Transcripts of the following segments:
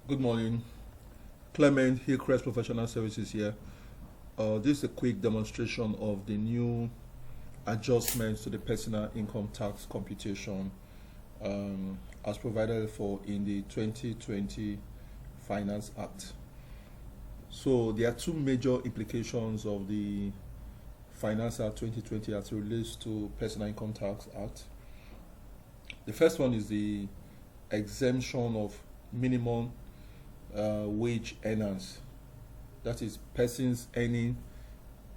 Good morning. Clement Hillcrest Professional Services here. This is a quick demonstration of the new adjustments to the personal income tax computation as provided for in the 2020 Finance Act. So there are two major implications of the Finance Act 2020 as it relates to Personal Income Tax Act. The first one is the exemption of minimum wage earners, that is persons earning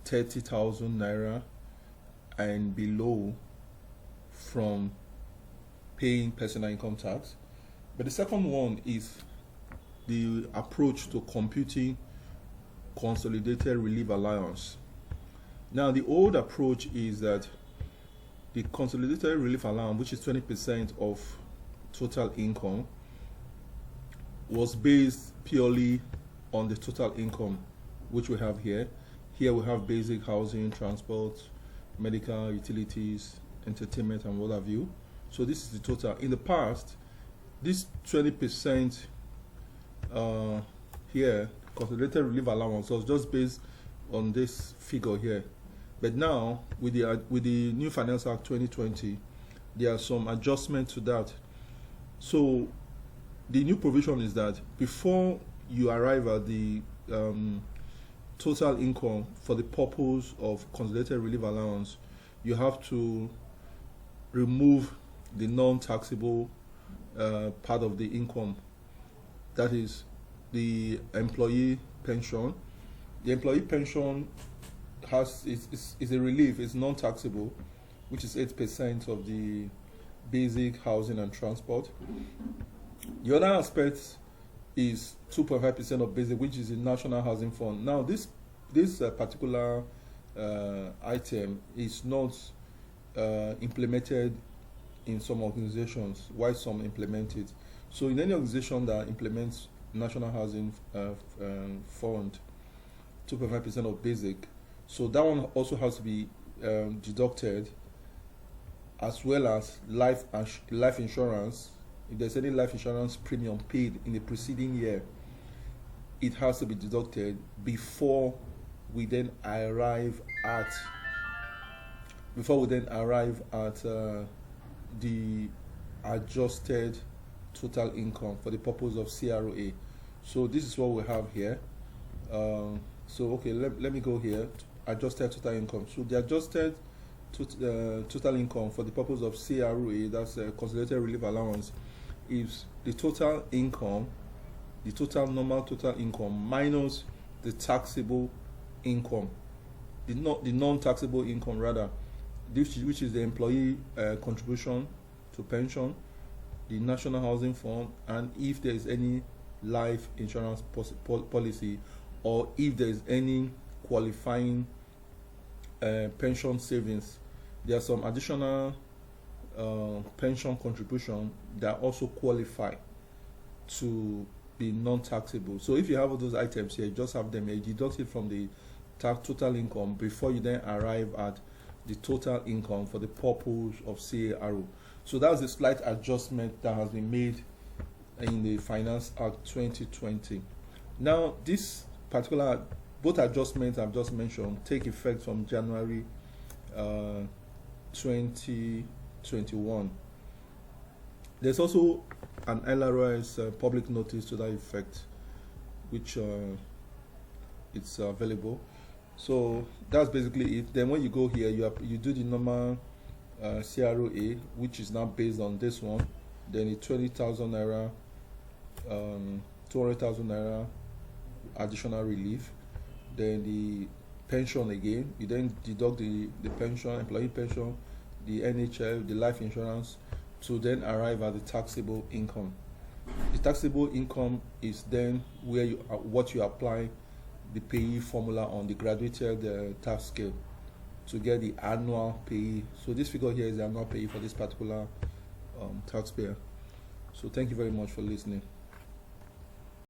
30,000 naira and below, from paying personal income tax. But the second one is the approach to computing consolidated relief allowance. Now, the old approach is that the consolidated relief allowance, which is 20% of total income, was based purely on the total income, which we have here. Here we have basic housing, transport, medical, utilities, entertainment, and what have you. So this is the total. In the past, this 20% here, consolidated relief allowance, was just based on this figure here. But now, with the new Finance Act 2020, there are some adjustments to that. So the new provision is that before you arrive at the total income for the purpose of consolidated relief allowance, you have to remove the non-taxable part of the income, that is the employee pension. The employee pension is a relief, it's non-taxable, which is 8% of the basic housing and transport. The other aspect is 2.5% of basic, which is the National Housing Fund. Now, this particular item is not implemented in some organizations, while some implement it. So, in any organization that implements National Housing Fund, 2.5% of basic, so that one also has to be deducted, as well as life insurance. If there's any life insurance premium paid in the preceding year, it has to be deducted before we then arrive at the adjusted total income for the purpose of CROA. So this is what we have here. Let me go here. Adjusted total income. So the adjusted total income for the purpose of CROA, that's consolidated relief allowance, is the total income, the total normal total income minus the taxable income, the non-taxable income rather, which is the employee contribution to pension, the National Housing Fund, and if there is any life insurance policy, or if there is any qualifying pension savings. There are some additional pension contribution that also qualify to be non-taxable. So if you have all those items here, you just have them here, you deduct it from the total income before you then arrive at the total income for the purpose of CARO. So that's a slight adjustment that has been made in the Finance Act 2020. Now, this particular, both adjustments I've just mentioned take effect from January 2021. There's also an LRS public notice to that effect, which it's available. So that's basically it. Then when you go here, you do the normal CROA, which is now based on this one. Then the 20,000 naira, 200,000 naira additional relief. Then the pension again, you then deduct the pension, employee pension, the NHL, the life insurance, to then arrive at the taxable income. The taxable income is then where what you apply the Paye formula on the graduated tax scale to get the annual Paye. So this figure here is the annual Paye for this particular taxpayer. So thank you very much for listening.